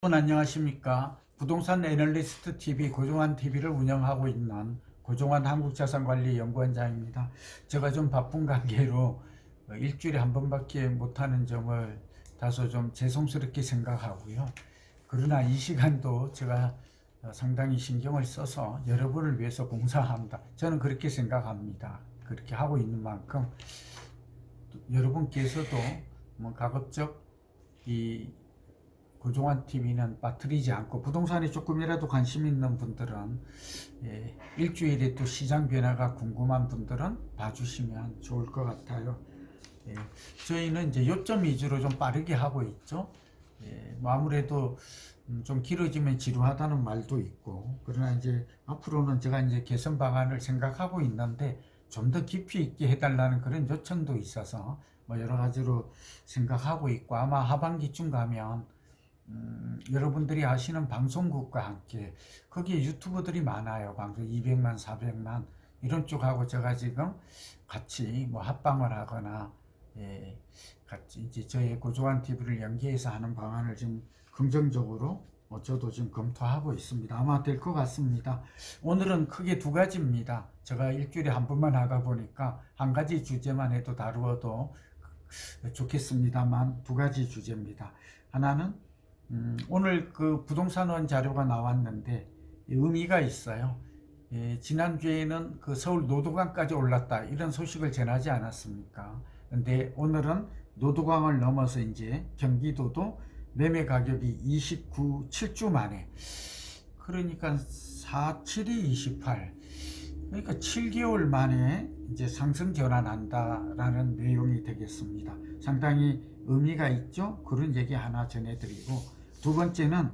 여러분 안녕하십니까? 부동산 애널리스트 TV 고종환 TV를 운영하고 있는 고종환 한국자산관리연구원장입니다. 제가 좀 바쁜 관계로 일주일에 한 번밖에 못하는 점을 다소 좀 죄송스럽게 생각하고요. 그러나 이 시간도 제가 상당히 신경을 써서 여러분을 위해서 공사합니다. 저는 그렇게 생각합니다. 그렇게 하고 있는 만큼 여러분께서도 가급적 이 고종환 TV는 빠뜨리지 않고 부동산에 조금이라도 관심 있는 분들은 일주일에 또 시장 변화가 궁금한 분들은 봐주시면 좋을 것 같아요. 저희는 이제 요점 위주로 좀 빠르게 하고 있죠. 뭐 아무래도 좀 길어지면 지루하다는 말도 있고, 그러나 이제 앞으로는 제가 이제 개선 방안을 생각하고 있는데 좀 더 깊이 있게 해달라는 그런 요청도 있어서 뭐 여러 가지로 생각하고 있고, 아마 하반기쯤 가면 여러분들이 아시는 방송국과 함께 거기에 유튜버들이 많아요. 방송 200만, 400만 이런 쪽하고 제가 지금 같이 뭐 합방을 하거나 같이 이제 저희 고종환 TV를 연계해서 하는 방안을 지금 긍정적으로 저도 지금 검토하고 있습니다. 아마 될 것 같습니다. 오늘은 크게 두 가지입니다. 제가 일주일에 한 번만 하다 보니까 한 가지 주제만 해도 다루어도 좋겠습니다만 두 가지 주제입니다. 하나는 오늘 그 부동산원 자료가 나왔는데 의미가 있어요. 지난주에는 그 서울 노도강까지 올랐다 이런 소식을 전하지 않았습니까? 근데 오늘은 노도강을 넘어서 이제 경기도도 매매 가격이 7주 만에, 그러니까 47이 28, 그러니까 7개월 만에 이제 상승 전환한다라는 내용이 되겠습니다. 상당히 의미가 있죠. 그런 얘기 하나 전해드리고, 두 번째는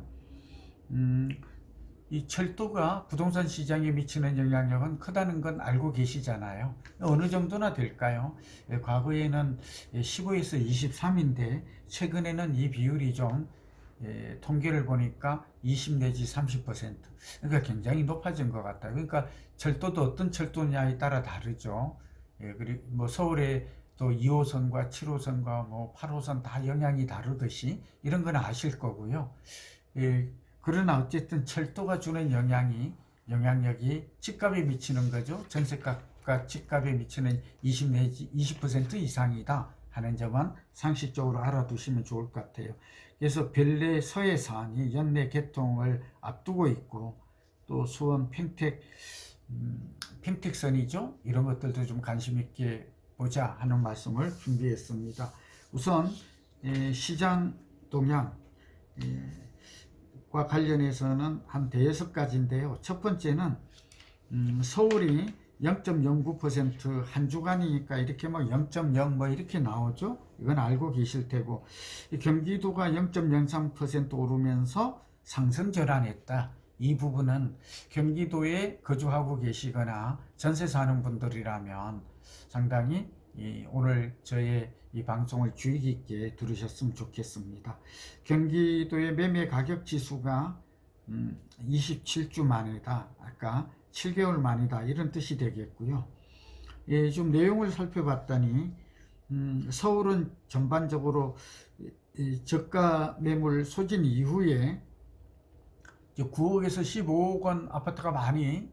이 철도가 부동산 시장에 미치는 영향력은 크다는 건 알고 계시잖아요. 어느 정도나 될까요? 과거에는 15에서 23인데 최근에는 이 비율이 좀 통계를 보니까 20 내지 30%, 그러니까 굉장히 높아진 것 같아요. 그러니까 철도도 어떤 철도냐에 따라 다르죠. 그리고 뭐 서울에 또 2호선과 7호선과 뭐 8호선 다 영향이 다르듯이 이런 건 아실 거고요. 그러나 어쨌든 철도가 주는 영향력이 집값에 미치는 거죠. 전세값과 집값에 미치는 20 내지 20% 이상이다 하는 점은 상식적으로 알아두시면 좋을 것 같아요. 그래서 별내 서해 사안이 연내 개통을 앞두고 있고, 또 수원 평택선이죠. 이런 것들도 좀 관심 있게 보자 하는 말씀을 준비했습니다. 우선 시장 동향과 관련해서는 한 대여섯 가지인데요. 첫 번째는 서울이 0.09% 한 주간이니까 이렇게 뭐 0.0 뭐 이렇게 나오죠. 이건 알고 계실 테고, 경기도가 0.03% 오르면서 상승 전환했다. 이 부분은 경기도에 거주하고 계시거나 전세 사는 분들이라면 상당히 오늘 저의 이 방송을 주의 깊게 들으셨으면 좋겠습니다. 경기도의 매매 가격 지수가 27주 만이다. 아까 7개월 만이다. 이런 뜻이 되겠고요. 좀 내용을 살펴봤더니 서울은 전반적으로 저가 매물 소진 이후에 9억에서 15억 원 아파트가 많이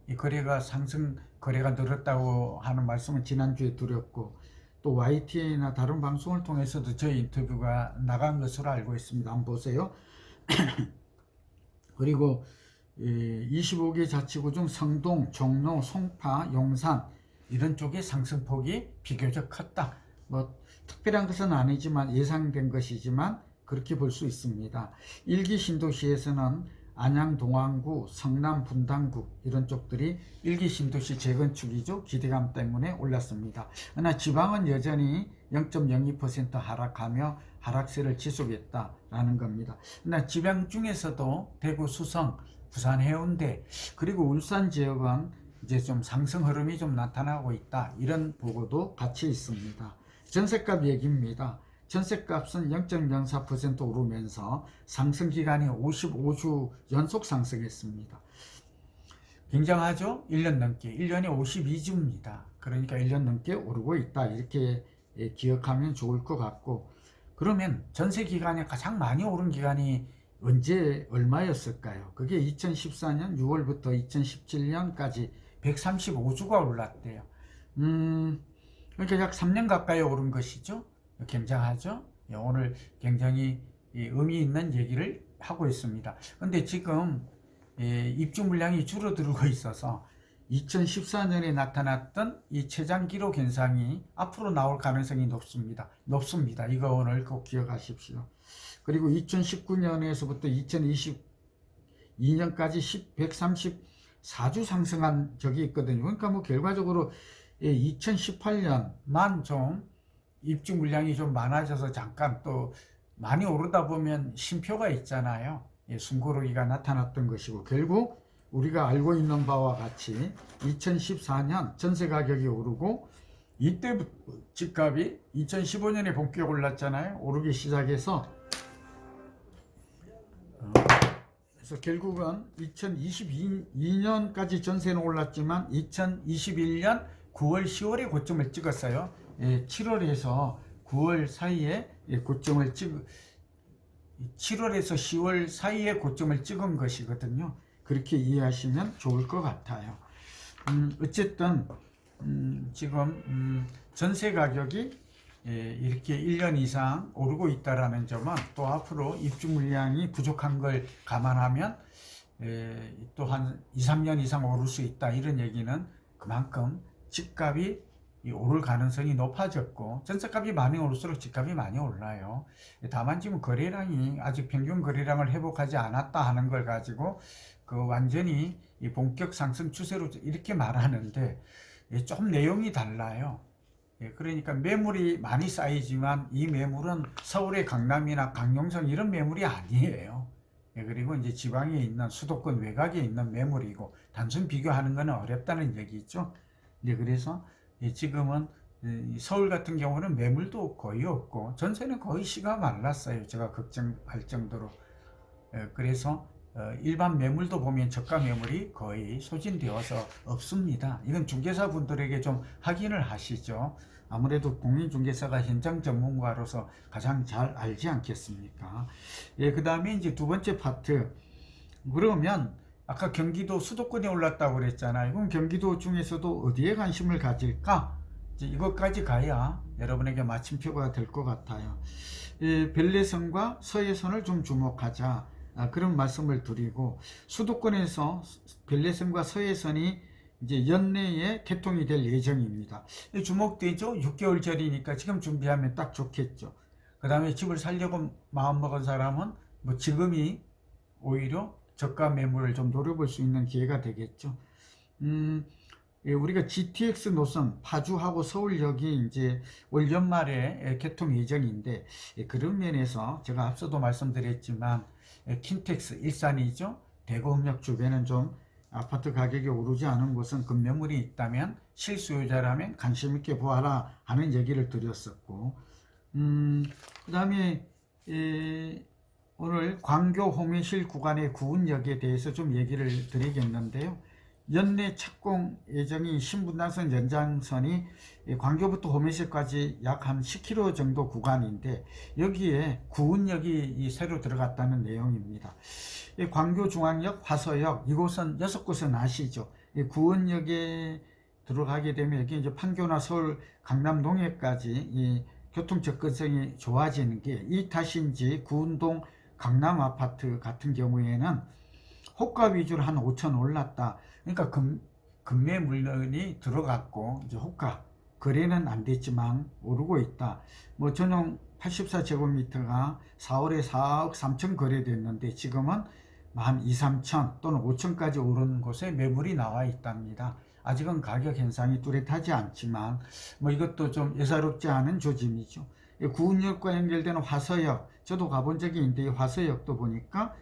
거래가 늘었다고 하는 말씀을 지난주에 드렸고, 또 YTN이나 다른 방송을 통해서도 저희 인터뷰가 나간 것으로 알고 있습니다. 한번 보세요. 그리고 25개 자치구 중 성동, 종로, 송파, 용산 이런 쪽의 상승폭이 비교적 컸다. 뭐 특별한 것은 아니지만 예상된 것이지만 그렇게 볼 수 있습니다. 1기 신도시에서는 안양, 동안구, 성남, 분당구 이런 쪽들이 1기 신도시 재건축이죠. 기대감 때문에 올랐습니다. 그러나 지방은 여전히 0.02% 하락하며 하락세를 지속했다라는 겁니다. 그러나 지방 중에서도 대구, 수성, 부산, 해운대 그리고 울산 지역은 이제 좀 상승 흐름이 좀 나타나고 있다. 이런 보고도 같이 있습니다. 전셋값 얘기입니다. 전셋값은 0.04% 오르면서 상승 기간이 55주 연속 상승했습니다. 굉장하죠? 1년 넘게. 1년에 52주입니다. 그러니까 1년 넘게 오르고 있다. 이렇게 기억하면 좋을 것 같고, 그러면 전세 기간에 가장 많이 오른 기간이 언제 얼마였을까요? 그게 2014년 6월부터 2017년까지 135주가 올랐대요. 그러니까 약 3년 가까이 오른 것이죠. 굉장하죠. 오늘 굉장히 의미 있는 얘기를 하고 있습니다. 근데 지금 입주 물량이 줄어들고 있어서 2014년에 나타났던 이 최장 기록 현상이 앞으로 나올 가능성이 높습니다. 이거 오늘 꼭 기억하십시오. 그리고 2019년에서부터 2022년까지 134주 상승한 적이 있거든요. 그러니까 뭐 결과적으로 2018년만 좀 입주 물량이 좀 많아져서 잠깐 또 많이 오르다 보면 쉼표가 있잖아요. 숨고르기가 나타났던 것이고, 결국 우리가 알고 있는 바와 같이 2014년 전세 가격이 오르고, 이때부터 집값이 2015년에 본격 올랐잖아요. 오르기 시작해서 그래서 결국은 2022년까지 전세는 올랐지만 2021년 9월 10월에 고점을 찍었어요. 7월에서 9월 사이에 고점을 7월에서 10월 사이에 고점을 찍은 것이거든요. 그렇게 이해하시면 좋을 것 같아요. 어쨌든 지금 전세 가격이 이렇게 1년 이상 오르고 있다라는 점은 또 앞으로 입주 물량이 부족한 걸 감안하면 또 한 2, 3년 이상 오를 수 있다, 이런 얘기는 그만큼 집값이 오를 가능성이 높아졌고, 전세값이 많이 오를수록 집값이 많이 올라요. 다만 지금 거래량이 아직 평균 거래량을 회복하지 않았다 하는 걸 가지고 그 완전히 본격 상승 추세로 이렇게 말하는데 좀 내용이 달라요. 그러니까 매물이 많이 쌓이지만 이 매물은 서울의 강남이나 강용성 이런 매물이 아니에요. 그리고 이제 지방에 있는 수도권 외곽에 있는 매물이고, 단순 비교하는 것은 어렵다는 얘기죠. 그래서 지금은 서울 같은 경우는 매물도 거의 없고 전세는 거의 씨가 말랐어요. 제가 걱정할 정도로. 그래서 일반 매물도 보면 저가 매물이 거의 소진되어서 없습니다. 이건 중개사 분들에게 좀 확인을 하시죠. 아무래도 공인중개사가 현장 전문가로서 가장 잘 알지 않겠습니까? 그 다음에 이제 두 번째 파트. 그러면 아까 경기도 수도권에 올랐다고 그랬잖아요. 그럼 경기도 중에서도 어디에 관심을 가질까? 이제 이것까지 가야 여러분에게 마침표가 될 것 같아요. 벨레선과 서해선을 좀 주목하자, 그런 말씀을 드리고, 수도권에서 벨레선과 서해선이 이제 연내에 개통이 될 예정입니다. 주목되죠? 6개월 전이니까 지금 준비하면 딱 좋겠죠. 그 다음에 집을 살려고 마음먹은 사람은 뭐 지금이 오히려 저가 매물을 좀 노려볼 수 있는 기회가 되겠죠. 우리가 GTX 노선 파주하고 서울역이 이제 올 연말에 개통 예정인데, 그런 면에서 제가 앞서도 말씀드렸지만 킨텍스 일산이죠. 대구읍역 주변은 좀 아파트 가격이 오르지 않은 곳은 급매물이 있다면 실수요자라면 관심 있게 보아라 하는 얘기를 드렸었고, 그 다음에 오늘 광교 호미실 구간의 구운역에 대해서 좀 얘기를 드리겠는데요. 연내 착공 예정인 신분당선 연장선이 광교부터 호미실까지 약 한 10km 정도 구간인데, 여기에 구운역이 새로 들어갔다는 내용입니다. 광교중앙역, 화서역, 이곳은 6곳은 아시죠? 구운역에 들어가게 되면 여기 이제 판교나 서울, 강남 동해까지 이 교통 접근성이 좋아지는 게 이 탓인지 구운동 강남 아파트 같은 경우에는 호가 위주로 한 5천 올랐다. 그러니까 금매 물건이 들어갔고 이제 호가 거래는 안 됐지만 오르고 있다. 뭐 전용 84제곱미터가 4월에 4억 3천 거래됐는데 지금은 한 2, 3천 또는 5천까지 오르는 곳에 매물이 나와 있답니다. 아직은 가격 현상이 뚜렷하지 않지만 뭐 이것도 좀 예사롭지 않은 조짐이죠. 구운역과 연결되는 화서역, 저도 가본 적이 있는데 이 화서역도 보니까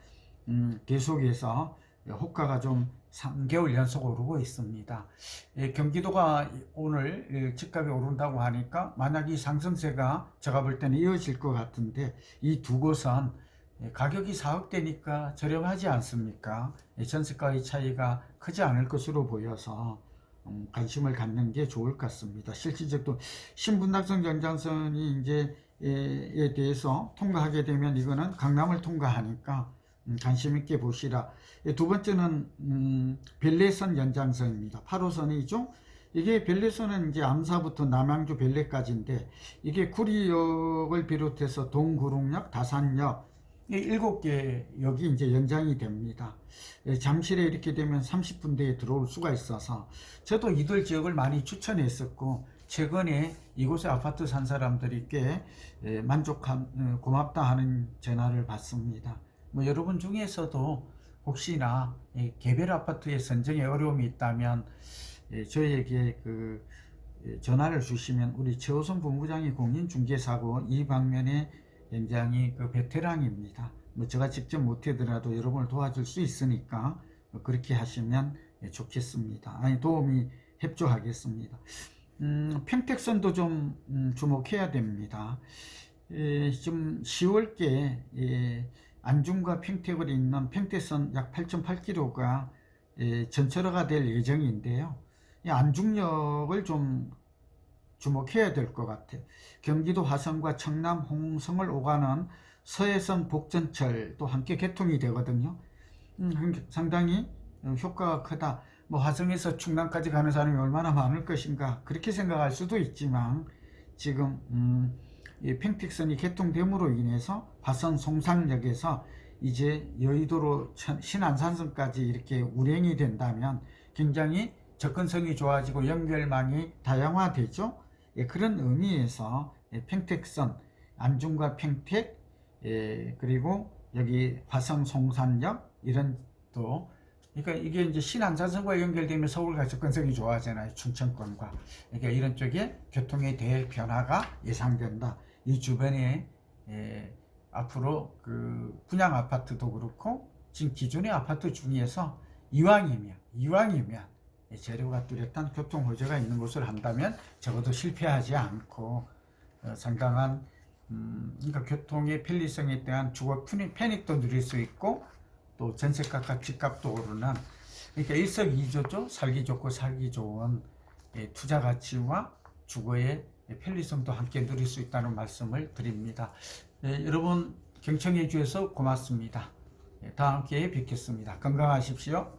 계속해서 호가가 좀 3개월 연속 오르고 있습니다. 경기도가 오늘 집값이 오른다고 하니까 만약 이 상승세가 제가 볼 때는 이어질 것 같은데, 이 두 곳은 가격이 4억대니까 저렴하지 않습니까? 전세가의 차이가 크지 않을 것으로 보여서 관심을 갖는 게 좋을 것 같습니다. 실질적으로 신분당선 연장선이 이제 에 대해서 통과하게 되면 이거는 강남을 통과하니까 관심 있게 보시라. 두 번째는 벨레선 연장선입니다. 8호선이죠. 이게 벨레선은 이제 암사부터 남양주 벨레까지인데 이게 구리역을 비롯해서 동구릉역, 다산역 이 7개 역이 이제 연장이 됩니다. 잠실에 이렇게 되면 30분대에 들어올 수가 있어서 저도 이들 지역을 많이 추천했었고 최근에 이곳에 아파트 산 사람들이 꽤 고맙다 하는 전화를 받습니다. 뭐 여러분 중에서도 혹시나 개별 아파트의 선정에 어려움이 있다면 저희에게 전화를 주시면 우리 최호선 본부장이 공인중개사고 이 방면에 굉장히 베테랑입니다. 뭐 제가 직접 못하더라도 여러분을 도와줄 수 있으니까 그렇게 하시면 좋겠습니다. 도움이 협조하겠습니다. 평택선도 좀 주목해야 됩니다. 지금 10월께 안중과 평택을 잇는 평택선 약 8.8km가 전철화가 될 예정인데요. 안중역을 좀 주목해야 될 것 같아요. 경기도 화성과 청남 홍성을 오가는 서해선 복전철도 함께 개통이 되거든요. 상당히 효과가 크다. 뭐 화성에서 충남까지 가는 사람이 얼마나 많을 것인가 그렇게 생각할 수도 있지만 지금 이 평택선이 개통됨으로 인해서 화성 송산역에서 이제 여의도로 신안산선까지 이렇게 운행이 된다면 굉장히 접근성이 좋아지고 연결망이 다양화되죠. 그런 의미에서 평택선, 안중과 평택, 그리고 여기 화성 송산역 이런 또 그러니까 이게 이제 신안산선과 연결되면 서울과 접근성이 좋아지잖아요. 충청권과. 그러니까 이런 쪽에 교통에 대해 변화가 예상된다. 이 주변에 앞으로 분양 아파트도 그렇고 지금 기존의 아파트 중에서 이왕이면 재료가 뚜렷한 교통 호재가 있는 곳을 한다면 적어도 실패하지 않고 상당한 그러니까 교통의 편리성에 대한 주거 편익도 누릴 수 있고 또 전세값과 집값도 오르는 그러니까 일석이조죠. 살기 좋고 살기 좋은 투자 가치와 주거의 편리성도 함께 누릴 수 있다는 말씀을 드립니다. 여러분 경청해 주셔서 고맙습니다. 다음 기회에 뵙겠습니다. 건강하십시오.